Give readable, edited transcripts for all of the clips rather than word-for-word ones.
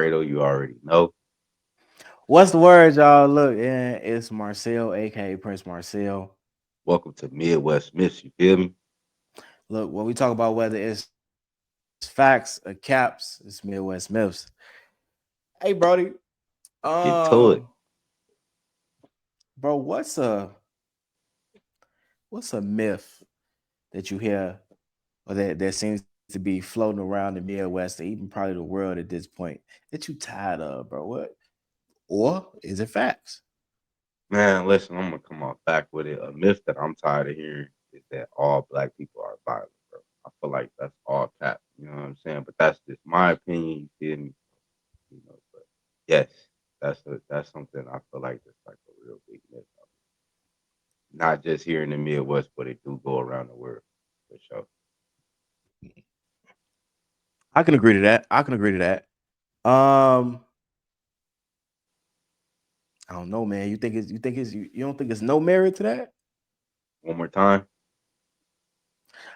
Freddo. You already know. What's the word, y'all? Look, it's Marcel, aka Prince Marcel. Welcome to Midwest Myths. You feel me? Look, when we talk about whether it's facts or caps, it's Midwest Myths. Hey, Brody. Get Um, to it. bro, what's a myth that you hear or that seems to be floating around the Midwest or even probably the world at this point that you tired of, bro? What? Or is it facts? Man, listen, I'm gonna come off back with it. A myth that I'm tired of hearing is that all black people are violent, bro. I feel like that's all cap. You know what I'm saying? But that's just my opinion. You feel me? But yes, that's something I feel like that's like a real big myth. Not just here in the Midwest, but it do go around the world for sure. I can agree to that. I can agree to that. Um, I don't know, man. You don't think it's no merit to that? One more time.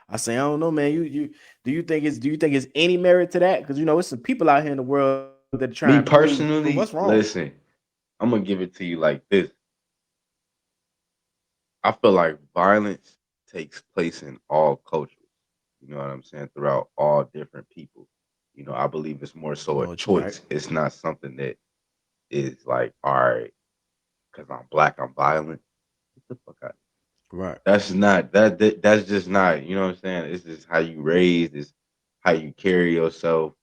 I say I don't know, man. Do you think it's any merit to that? Because it's some people out here in the world that are trying to Me prove what's personally, wrong. listen, I'm gonna give it to you like this. I feel like violence takes place in all cultures. You know what I'm saying? Throughout all different people. I believe it's more so a No, you're right. choice. It's not something that is like, all right, because I'm black, I'm violent. Get the fuck out. Right. That's just not, you know what I'm saying? It's just how you raised, it's how you carry yourself,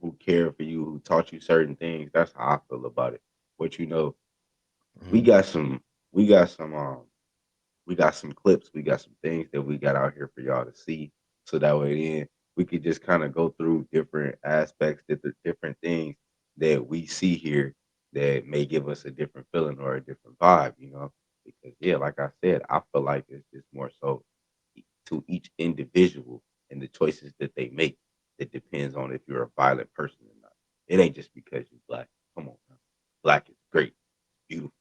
who cared for you, who taught you certain things. That's how I feel about it. But we Mhm. got some we got some we got some clips, we got some things that we got out here for y'all to see. So that way then we could just kind of go through different aspects, different things that we see here that may give us a different feeling or a different vibe. Because yeah, like I said, I feel like it's just more so to each individual and the choices that they make that depends on if you're a violent person or not. It ain't just because you're black. Come on, man. Black is great, beautiful.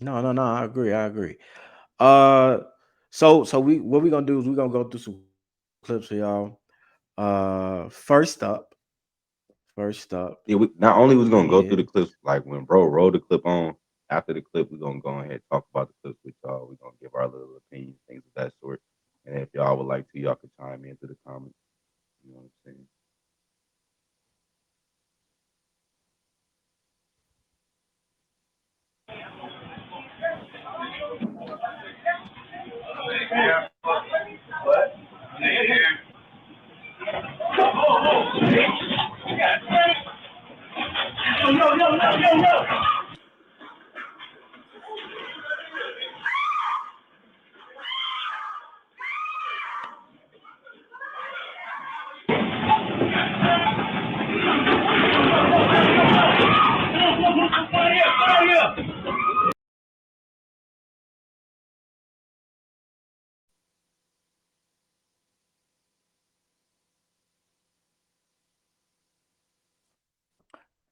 No, no, no. I agree. I agree. Uh, so we what we gonna do is we gonna go through some clips for y'all. First up, Yeah, we not only was gonna go through is the clips, like when bro rolled the clip on. After the clip, we're gonna go ahead and talk about the clips with y'all. We're gonna give our little opinions, things of that sort. And if y'all would like to, y'all could chime into the comments. You know what I'm saying?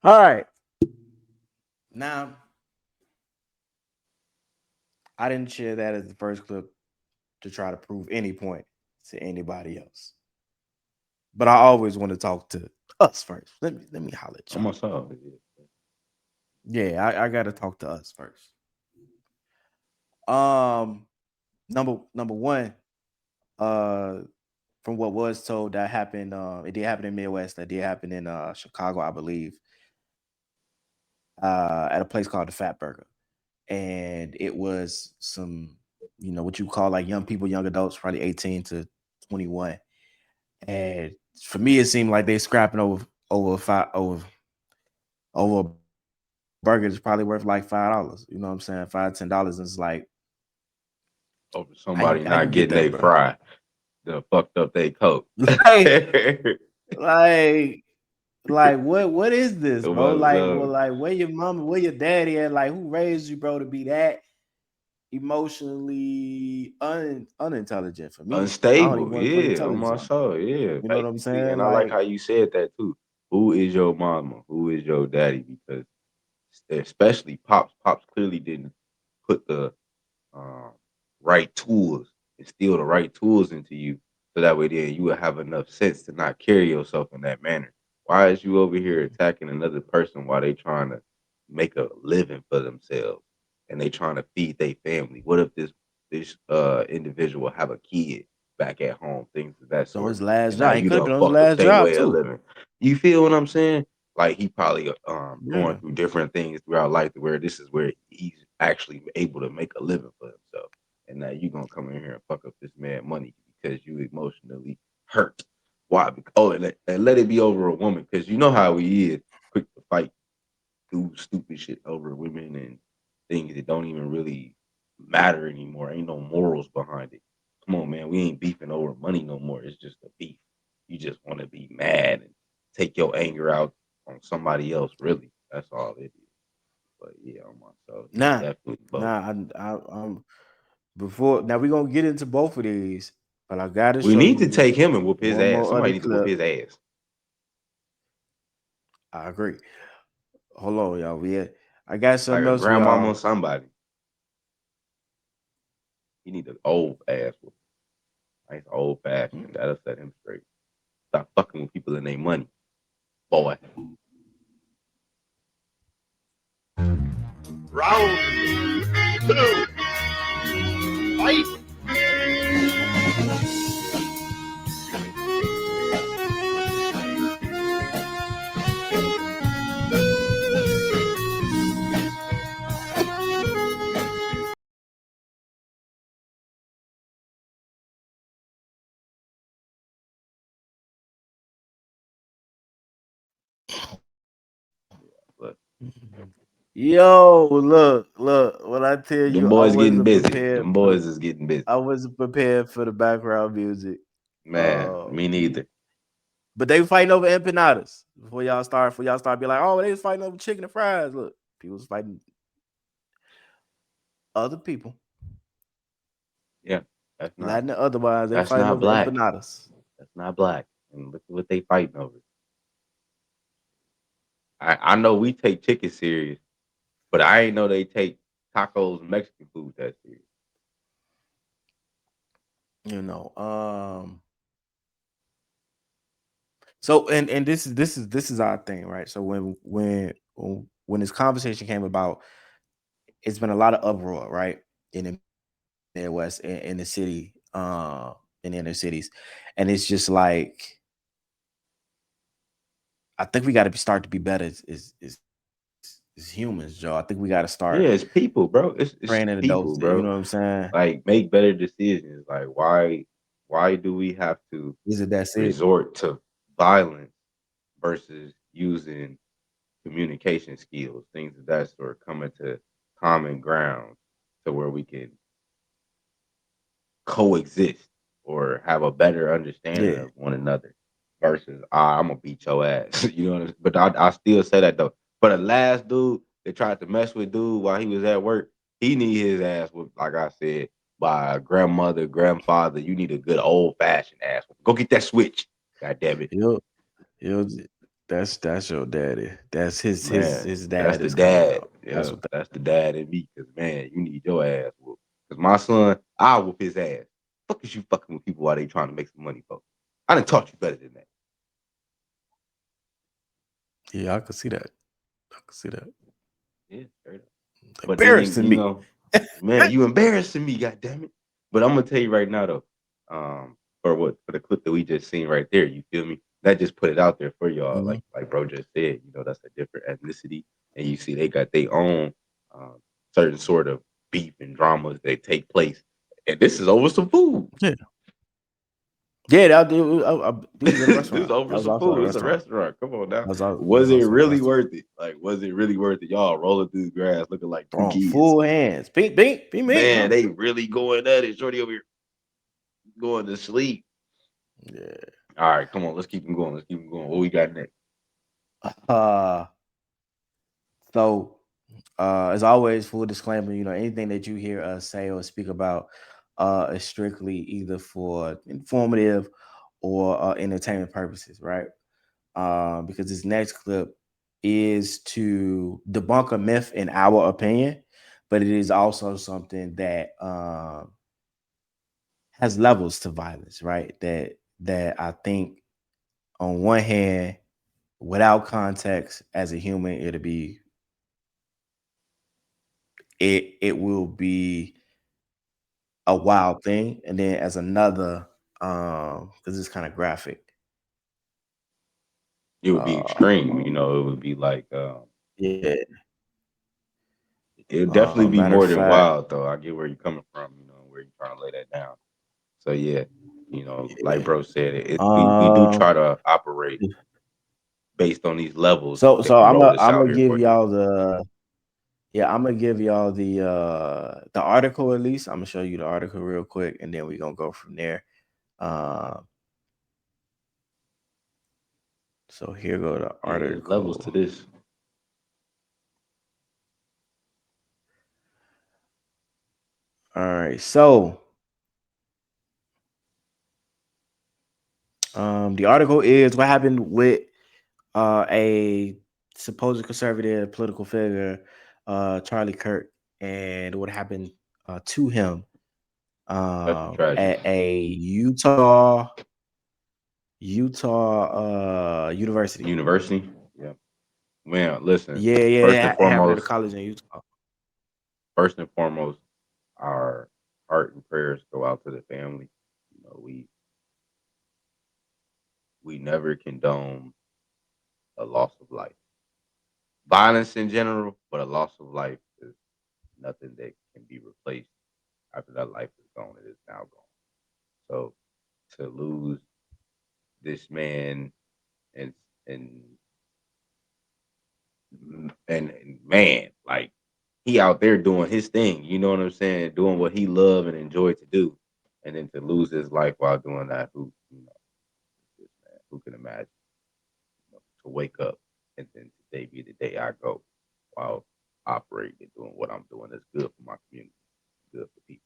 all right. Now I didn't share that as the first clip to try to prove any point to anybody else, but I always want to talk to us first. Let me holler at I'm y'all. myself. Yeah, I gotta talk to us first. Um, number one, uh, from what was told, that happened. It did happen in Midwest. That did happen in Chicago, I believe, at a place called the Fat Burger, and it was some, what you call like young people, young adults, probably 18 to 21, and for me, it seemed like they scrapping over a burger that's probably worth like $5. You know what I'm saying? $5 to $10, and it's like, Over how you somebody get not that, getting bro? they fry, the fucked up they coat. Like, like, like what is this, bro? What's Like, well, up? like where your mama, where your daddy at? Like, who raised you, bro, to be that emotionally unintelligent? For me, I don't even Unstable, want to put yeah, on intelligence my on it. soul, yeah, You know what I'm basically. saying? And I like Like, how you said that too. Who is your mama? Who is your daddy? Because especially pops clearly didn't put the um, right tools, instill the right tools into you, so that way then you will have enough sense to not carry yourself in that manner Why is you over here attacking another person while they trying to make a living for themselves and they trying to feed their family? What if this individual have a kid back at home, things of that On sort, his last and now job, he you could have done been on his fucked up last their job way of too. living. You feel what I'm saying? Like he probably going Yeah. through different things throughout life to where this is where he's actually able to make a living for himself. And now you gonna come in here and fuck up this man money because you emotionally hurt. Why? Oh, and let it be over a woman because you know how he is, quick to fight, do stupid shit over women and things that don't even really matter anymore. Ain't no morals behind it. Come on, man, we ain't beefing over money no more. It's just a beef. You just want to be mad and take your anger out on somebody else. Really, that's all it is. But yeah, on myself, he Nah, definitely both. nah. I'm before now. We're gonna get into both of these, but I gotta We show need to you take him and whoop his one ass. more other Somebody need to whoop clip. his ass. I agree. Hold on, y'all. I got Like something a else for grandmama or y'all. somebody. He need an old ass whoop. Nice old fashioned. That'll set him straight. Stop fucking with people and their money, boy. Round two, fight! But Yo, look. When I tell them you, I boys getting wasn't busy. prepared Them for the. boys is getting busy. I wasn't prepared for the background music. Man, me neither. But they were fighting over empanadas before y'all start being like, oh, they was fighting over chicken and fries. Look, people was fighting other people, Yeah, that's not Latin or otherwise. They that's fighting not over black. empanadas. That's not black. And look at what they fighting over. I know we take chicken serious, but I ain't know they take tacos and Mexican food that serious. You know. So and this is our thing, right? So when this conversation came about, it's been a lot of uproar, right? In the Midwest, in the city, in the inner cities, and it's just like I think we got to start to be better as humans, Joe. I think we got to Yeah, start it's people, bro. It's praying in people, adults. You bro. know what I'm saying? Like make better decisions. Like why do we have to Is it that's it? resort to violence versus using communication skills, things of that sort, coming to common ground to where we can coexist or have a better understanding Yeah, of one another versus I'm gonna beat your ass. You know what I'm saying? But I still say that though. For the last dude that tried to mess with dude while he was at work, he need his ass whooped, like I said, by a grandmother, grandfather. You need a good old fashioned ass whooping. Go get that switch. God damn it. you that's your daddy. That's Man, his that's dad the is coming dad. out. That's Yeah, what that's the dad in me. Cause man, you need your ass whooped. Cause my son, I whoop his ass. Fuck is you fucking with people while they trying to make some money, folks? I done taught you better than that. yeah, I can see that. I can see that. Yeah, straight up. But then Embarrassing you me. know, man, you embarrassing me, god damn it. But I'm gonna tell you right now though, for the clip that we just seen right there, you feel me? That just put it out there for y'all, Mhm. like bro just said. You know, that's a different ethnicity, and you see they got their own um, certain sort of beef and dramas that take place, and this is over some food. Yeah. Yeah, we was in a This is restaurant. That over was some also a food. It's a restaurant. restaurant. Come on now. That Was was it also a really restaurant. worth it? Like, was it really worth it? Y'all rolling through the grass looking like two Throwing kids. full hands. Beat me, Man, huh? they really going at it. Shorty over here going to sleep. Yeah. All right, come on. Let's keep them going. Let's keep them going. What we got next? Uh so as always, full disclaimer, anything that you hear us say or speak about is strictly either for informative or entertainment purposes, right? Because this next clip is to debunk a myth in our opinion, but it is also something that has levels to violence, right? That I think on one hand without context as a human, it will be a wild thing. And then as another, because it's kind of graphic. It would be Uh, extreme, you know. It would be like yeah. it would definitely be Matter of more than fact, wild, though. I get where you're coming from, you know, where you're trying to lay that down. So yeah, you know, like yeah. bro said, we do try to operate based on these levels that So we I'm roll a this I'm out gonna here give for you. y'all the article at least. I'm gonna show you the article real quick, and then we're gonna go from there. Uh, so here go the Yeah, there's levels to article. this. All right, so the article is what happened with a supposed conservative political figure, Charlie Kirk, and what happened to him Such a tragedy. at a Utah University. University. Yeah. Man, listen. Yeah, First and yeah, it happened at a foremost, college in Utah. first and foremost, our heart and prayers go out to the family. You know, we never condone a loss of life, violence in general, but a loss of life is nothing that can be replaced after that life is gone. It is now gone. So to lose this man and and and man, like he out there doing his thing, you know what I'm saying? Doing what he loved and enjoyed to do. And then to lose his life while doing that, who you know, just, man, who can imagine, you know, to wake up and then today be the day I go while operating and doing what I'm doing that's good for my community, good for people.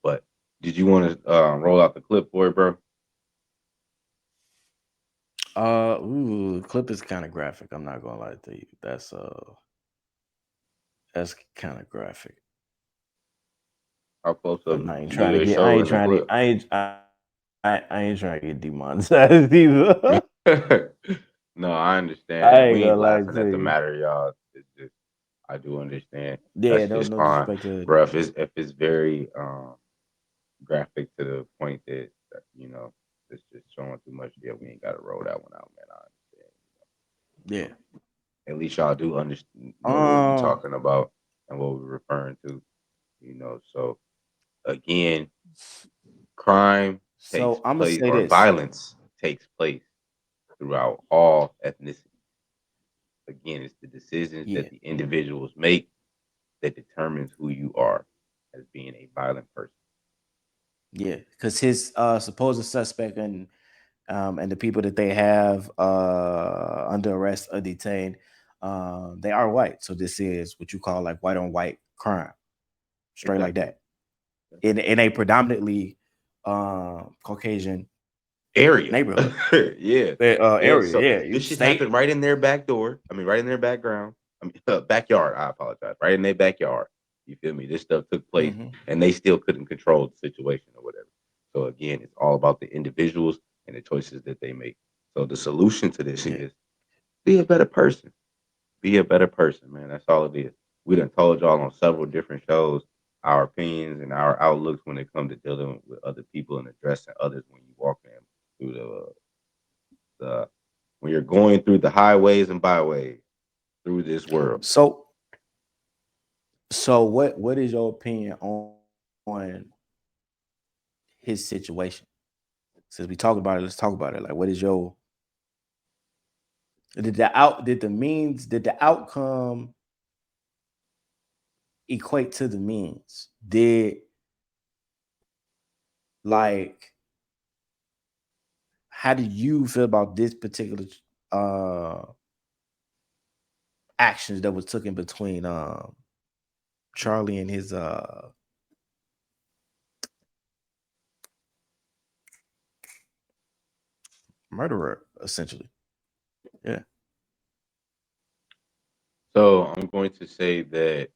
But did you want to roll out the clip for it, bro? Clip is kind of graphic. I'm not gonna lie to you. That's kind of graphic. How close of And I ain't did trying to it get. I show ain't in the trying to. clip? I ain't trying to get demonetized either. No, I I understand. ain't We gonna ain't lie laughing to at the you. matter, y'all. It's just I do understand. Yeah, That's no, just no fine, disrespect to. bro. If it's very graphic to the point that you know it's just showing too much, yeah, we ain't got to roll that one out, man. I understand. Yeah. Um, at least y'all do understand, know what we Um. talking about and what we're referring to, you know. So again, crime takes So I'm gonna place say or this. violence takes place throughout all ethnicities. Again, it's the decisions Yeah. that the individuals make that determines who you are as being a violent person. Yeah, because his supposed suspect and the people that they have under arrest or detained, they are white. So this is what you call like white on white crime, straight like Exactly. that. In a predominantly Caucasian Area. neighborhood, Yeah. Yeah. area. So Yeah, this you shit happened state. right in their back door. I mean, right in their background. I mean, backyard. I apologize. Right in their backyard. You feel me? This stuff took place Hmm. and they still couldn't control the situation or whatever. So again, it's all about the individuals and the choices that they make. So the solution to this Yeah. is be a better person. Be a better person, man. That's all it is. We done told y'all on several different shows our opinions and our outlooks when it comes to dealing with other people and addressing others when you walk in through the when you're going through the highways and byways through this world. So what is your opinion on his situation? Since we talked about it, let's talk about it. Like, what is your did the outcome equate to the means? Did like how do you feel about this particular uh actions that was taken between Charlie and his murderer, essentially? Yeah. So I'm going to say that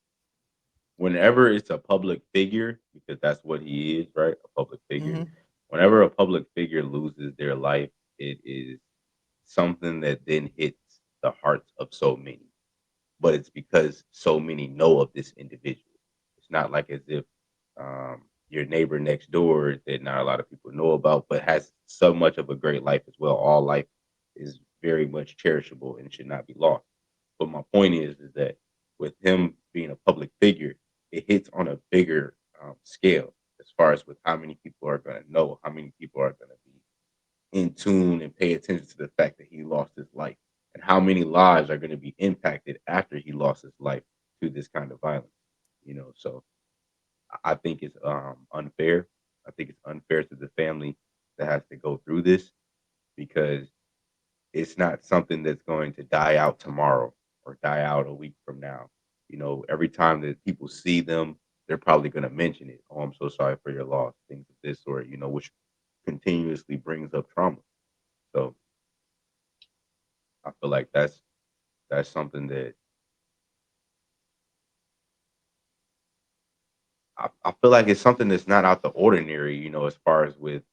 whenever it's a public figure, because that's what he is, right? A public figure. Hmm. Whenever a public figure loses their life, it is something that then hits the hearts of so many. But it's because so many know of this individual. It's not like as if your neighbor next door that not a lot of people know about, but has so much of a great life as well. All life is very much cherishable and should not be lost. But my point is that with him being a public figure, it hits on a bigger scale as far as with how many people are going to know, how many people are going to be in tune and pay attention to the fact that he lost his life, and how many lives are going to be impacted after he lost his life to this kind of violence. So I think it's unfair. I think it's unfair to the family that has to go through this because it's not something that's going to die out tomorrow or die out a week from now. Every time that people see them, they're probably going to mention it. Oh, I'm so sorry for your loss, things of this sort, which continuously brings up trauma. So I feel like that's something that I feel like it's something that's not out the ordinary, as far as with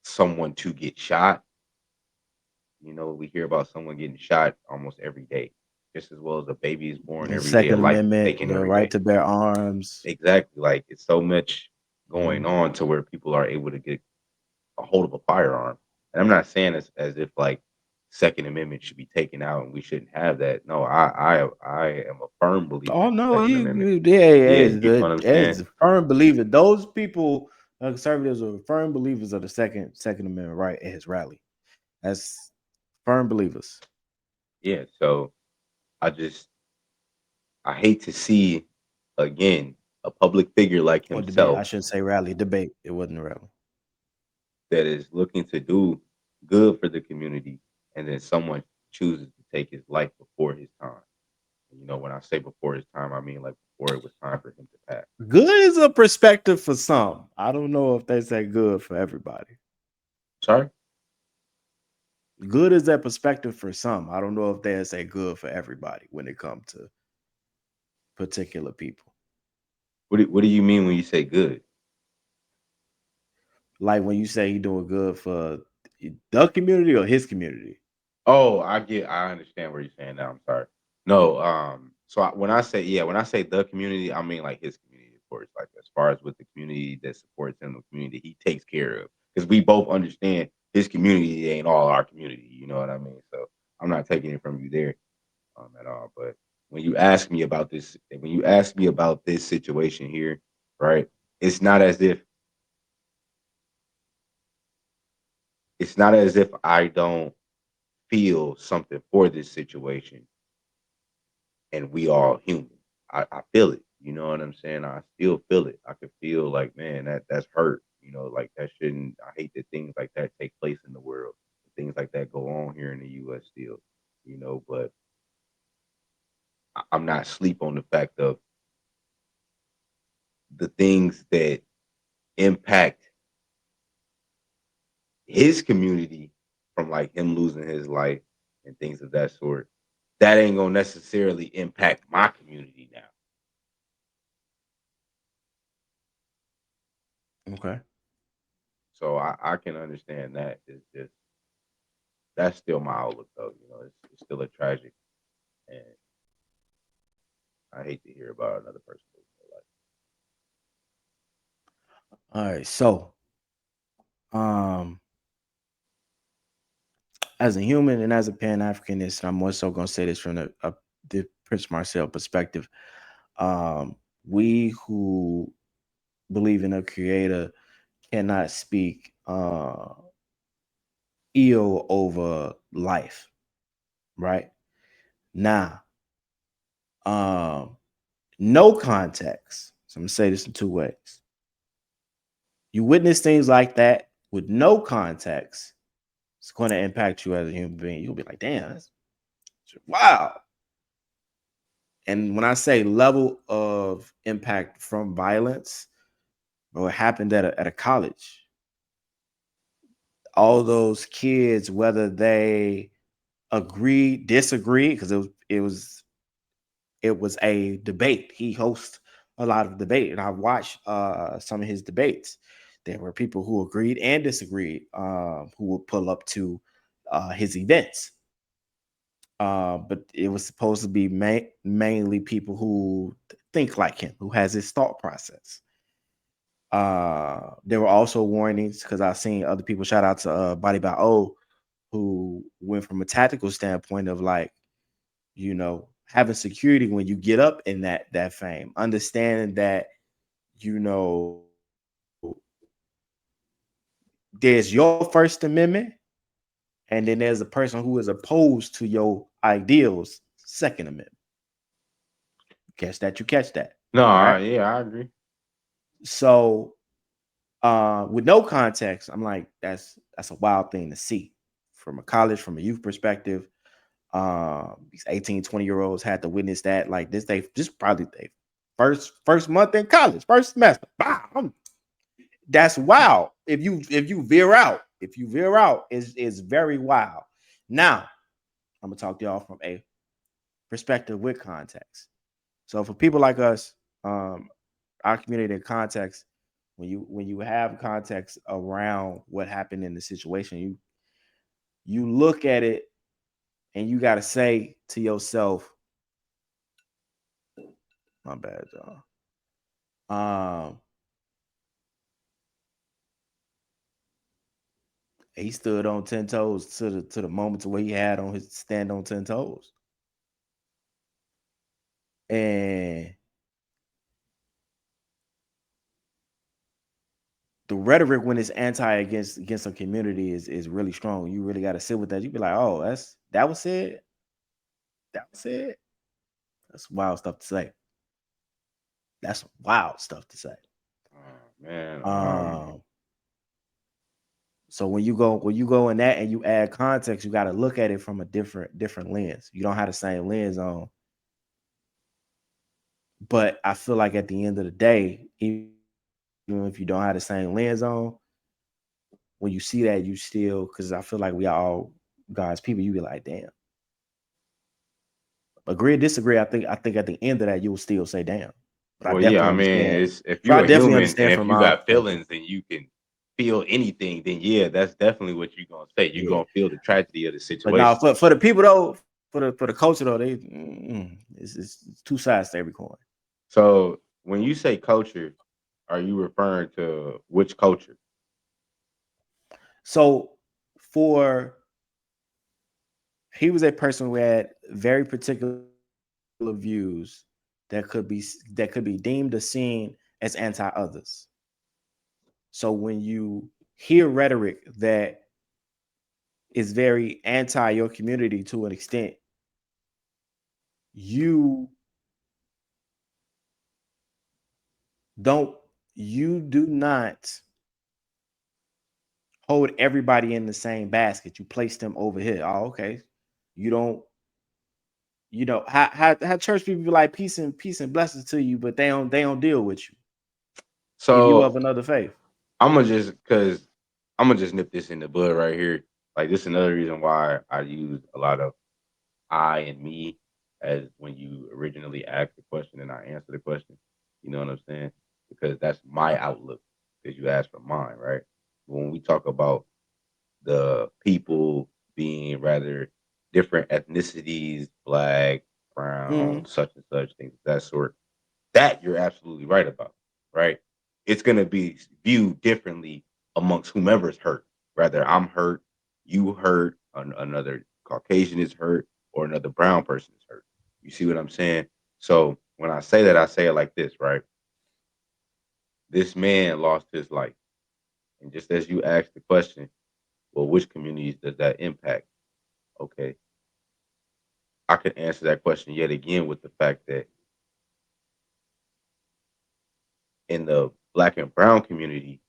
someone to get shot. We hear about someone getting shot almost every day, just as well as a baby is born The every day, a Second life is Amendment, taken the every right day. to bear arms. Exactly. Like it's so much going Mhm. on to where people are able to get a hold of a firearm. And I'm not saying as if like Second Amendment should be taken out and we shouldn't have that. No, I am a firm believer Oh in the no, Second Amendment. yeah, Yeah, you know what I'm saying? as a firm believer. Those people, conservatives, are firm believers of the Second Amendment right at his rally. That's firm believers. Yeah. So I just I hate to see again a public figure like Or debate. I himself should say rally. Debate. It wasn't a rally. that is looking to do good for the community, and then someone chooses to take his life before his time. When I say before his time, I mean like before it was time for him to pass. Good is a perspective for some. I don't know if they say good for everybody. Sorry, Good is that perspective for some. I don't know if they say good for everybody when it comes to particular people. what do you mean when you say good? Like when you say he doing good for the community or his community. Oh, I understand what you're saying now. I'm sorry. No, so when I say the community, I mean like his community, of course. Like as far as with the community that supports him, the community he takes care of, because we both understand his community ain't all our community. You know what I mean? So I'm not taking it from you there at all. But when you ask me about this situation here, right? It's not as if it's not as if I don't feel something for this situation and we all human. I feel it. You know what I'm saying? I still feel it. I could feel like, man, that's hurt. Like that shouldn't. I hate that things like that take place in the world. Things like that go on here in the U.S. still. But I'm not sleep on the fact of the things that impact his community from like him losing his life and things of that sort. That ain't gonna necessarily impact my community now. Okay. So I can understand that. It's just that's still my outlook, though. It's still a tragic, and I hate to hear about another person losing their life. All right. So, um, as a human and as a Pan Africanist, I'm more so gonna say this from the Prince Marcel perspective. Um, we who believe in a creator cannot speak ill over life, right? Now, um, no context. So I'm gonna say this in two ways. You witness things like that with no context, it's going to impact you as a human being. You'll be like, damn, that's wow. And when I say level of impact from violence, bro, it happened at a college. All those kids, whether they agree, disagree, because it was a debate. He hosts a lot of debate, and I watched some of his debates. There were people who agreed and disagreed, who would pull up to his events. But it was supposed to be mainly people who think like him, who has his thought process. There were also warnings because I've seen other people. Shout out to Body by O, who went from a tactical standpoint of like, having security when you get up in that fame, understanding that you know there's your First Amendment, and then there's a person who is opposed to your ideals, Second Amendment. Catch that, you catch that. No, All right. yeah, I agree. So with no context, I'm like, that's a wild thing to see from a college, from a youth perspective. These 18, 20-year-olds had to witness that. Like this probably they first month in college, first semester. Bam! That's wild. If you veer out, is very wild. Now, I'm gonna talk to y'all from a perspective with context. So for people like us, our community in context, when you have context around what happened in the situation, you look at it and you got to say to yourself, my bad, y'all. He stood on 10 toes to the moment to where he had on his stand on 10 toes, and the rhetoric when it's anti against a community is really strong. You really got to sit with that. You be like, oh, that was said. That was said. That's wild stuff to say. That's wild stuff to say. Man, Um, so when you go in that and you add context, you got to look at it from a different lens. You don't have the same lens on, but I feel like at the end of the day, even if you don't have the same lens on, when you see that, you still, because I feel like we are all God's people. You be like, damn. Agree or disagree? I think at the end of that, you will still say, damn. But I well, yeah, definitely I mean, understand. it's if But I you're a definitely human and understand if from you our got perspective. feelings and you can feel anything, then yeah, that's definitely what you're gonna say. You're Yeah. gonna feel the tragedy of the But now situation. for the people though, for the culture though, it's two sides to every coin. So when you say culture, are you referring to which culture? So for he was a person who had very particular views that could be deemed or seen as anti-others. So when you hear rhetoric that is very anti your community to an extent, you don't you do not hold everybody in the same basket. You place them over here. Oh, okay. You don't, how church people be like peace and blessings to you, but they don't deal with you if you So of another faith. I'm gonna just nip this in the bud right here. Like this is another reason why I use a lot of I and me as when you originally asked the question and I answer the question. You know what I'm saying? Because that's my outlook. Because you asked for mine, right? When we talk about the people being rather different ethnicities, black, brown, Mm, such and such, things of that sort, that you're absolutely right about, right? It's gonna be viewed differently amongst whomever's hurt. Whether I'm hurt, you hurt, another Caucasian is hurt, or another brown person is hurt. You see what I'm saying? So when I say that, I say it like this, right? This man lost his life. And just as you asked the question, well, which communities does that impact? Okay. I could answer that question yet again with the fact that in the black and brown community,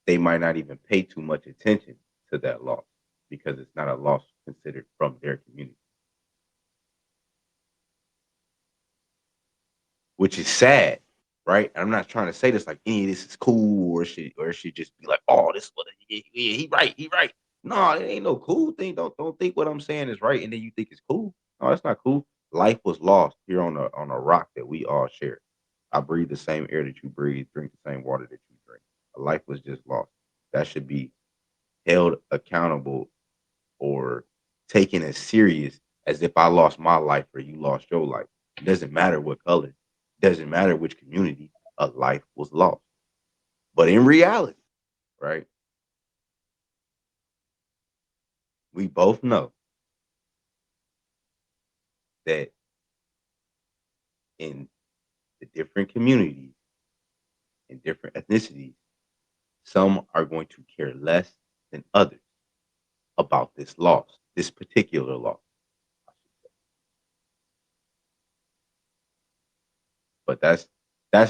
they might not even pay too much attention to that loss because it's not a loss considered from their community, which is sad, right? I'm not trying to say this like any of this is cool or it should just be like, oh, this is what he right, he right. No, it ain't no cool thing. Don't think what I'm saying is right and then you think it's cool. No, that's not cool. Life was lost here on a rock that we all share. I breathe the same air that you breathe, drink the same water that you drink. A life was just lost. That should be held accountable or taken as serious as if I lost my life or you lost your life. It doesn't matter what color, it doesn't matter which community, a life was lost. But in reality, right, we both know that in the different communities and different ethnicities, some are going to care less than others about this loss, this particular loss. But that's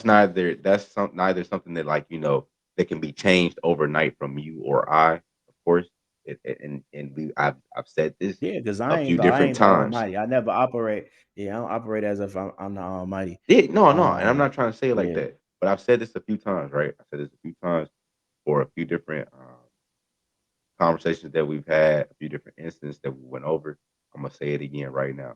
neither something that like that can be changed overnight from you or I, of course. And I've said this Yeah, because a few I different ain't the times. Almighty. I never operate. Yeah, I don't operate as if I'm the Almighty. Yeah, no, no, and I'm Um, not trying to say it like yeah, that, but I've said this a few times, right? I said this a few times for a few different conversations that we've had, a few different instances that we went over. I'm gonna say it again right now.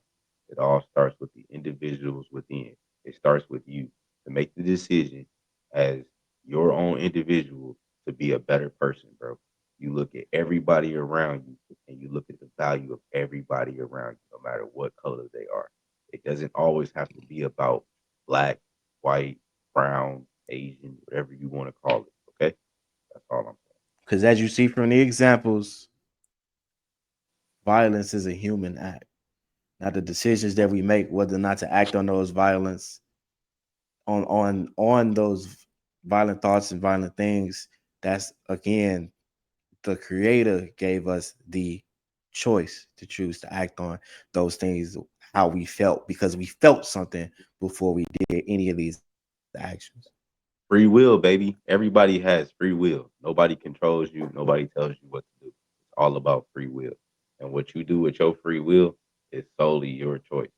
It all starts with the individuals within. It starts with you to make the decision as your own individual to be a better person, bro. You look at everybody around you and you look at the value of everybody around you, no matter what color they are. It doesn't always have to be about black, white, brown, Asian, whatever you want to call it. Okay, that's all I'm because as you see from the examples, violence is a human act. Now, the decisions that we make, whether or not to act on those violence, on those violent thoughts and violent things, that's again the Creator gave us the choice to choose to act on those things how we felt because we felt something before we did any of these actions. Free will, baby. Everybody has free will. Nobody controls you. Nobody tells you what to do. It's all about free will. And what you do with your free will is solely your choice.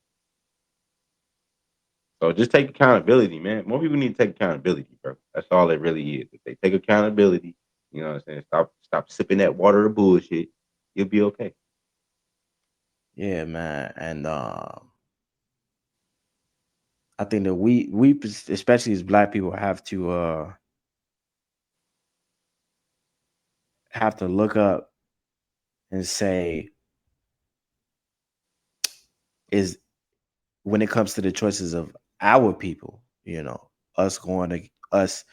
So just take accountability, man. More people need to take accountability, bro. That's all it really is. If they take accountability, you know what I'm saying? Stop sipping that water of bullshit. You'll be okay. Yeah, man, and I think that we especially as Black people have to look up and say is when it comes to the choices of our people, us going to us,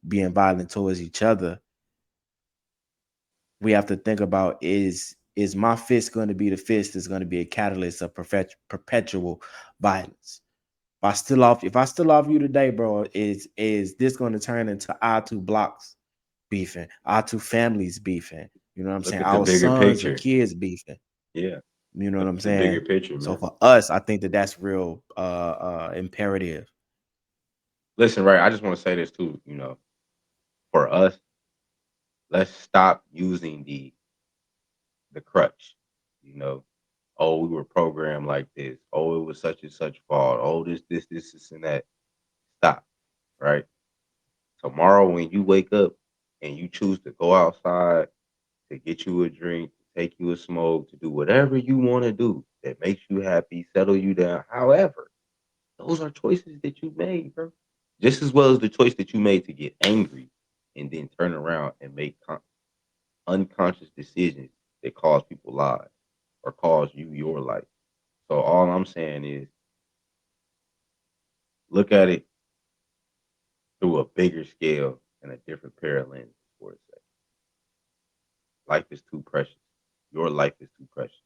being violent towards each other, we have to think about is my fist going to be the fist that's going to be a catalyst of perpetual violence. If I still off you today, bro, is this going to turn into our two blocks beefing, our two families beefing? You know what I'm Look saying? at the Our bigger sons or picture. kids beefing. Yeah. You know what Look I'm at the bigger saying? picture, So man. for us, I think that that's real imperative. Listen, right. I just want to say this too, for us, let's stop using the crutch. You know, oh, we were programmed like this. Oh, it was such and such fault. Oh, this, and that. Stop. Right. Tomorrow, when you wake up and you choose to go outside to get you a drink, to take you a smoke, to do whatever you want to do that makes you happy, settle you down. However, those are choices that you made, bro. Just as well as the choice that you made to get angry and then turn around and make unconscious decisions that cause people lives or cause you your life. So all I'm saying is look at it through a bigger scale and a different pair of lenses for a second. Life is too precious. Your life is too precious.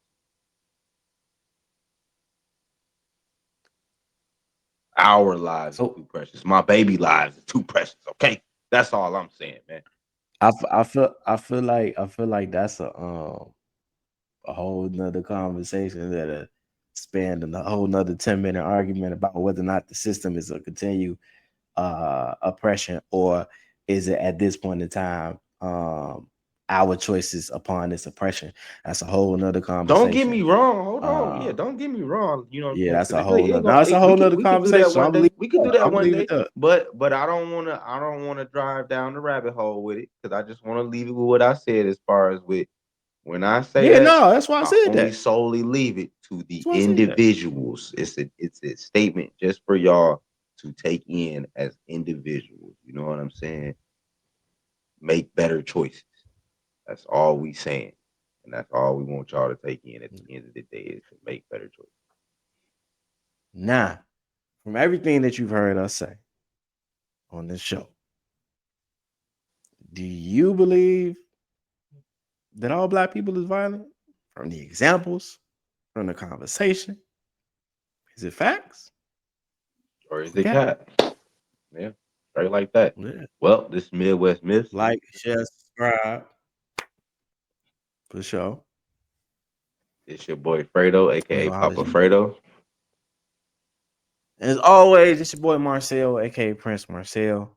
Our lives is So too precious. My baby lives is too precious. Okay, that's all I'm saying, man. I feel like that's a whole nother conversation that spanned a whole nother 10-minute argument about whether or not the system is a continued oppression or is it at this point in time our choices upon this oppression. That's a whole nother Don't get me conversation. wrong. Hold on. Yeah, Uh, don't get me wrong. You know what I'm yeah, saying? that's Because a it really whole is nother. going. Now it's a whole nother We can do that conversation. So one I'm gonna day. leave We it could do up. that I'm gonna one leave it day. up. But I don't wanna drive down the rabbit hole with it because I just want to leave it with what I said as far as with when I say Yeah, that, no, that's why I I said only that. solely leave it to the That's why I said that. individuals. It's a statement just for y'all to take in as individuals. You know what I'm saying? Make better choices. That's all we saying. And that's all we want y'all to take in at the end of the day is to make better choices. Now, from everything that you've heard us say on this show, do you believe that all black people is violent? From the examples, from the conversation, is it facts? Or is it Okay. cat? Yeah, straight like that. Yeah. Well, this is Midwest Myths. Like, share, subscribe. For sure. It's your boy Fredo, We aka gonna holler at Papa you. Fredo. As always, it's your boy Marcel, aka Prince Marcel.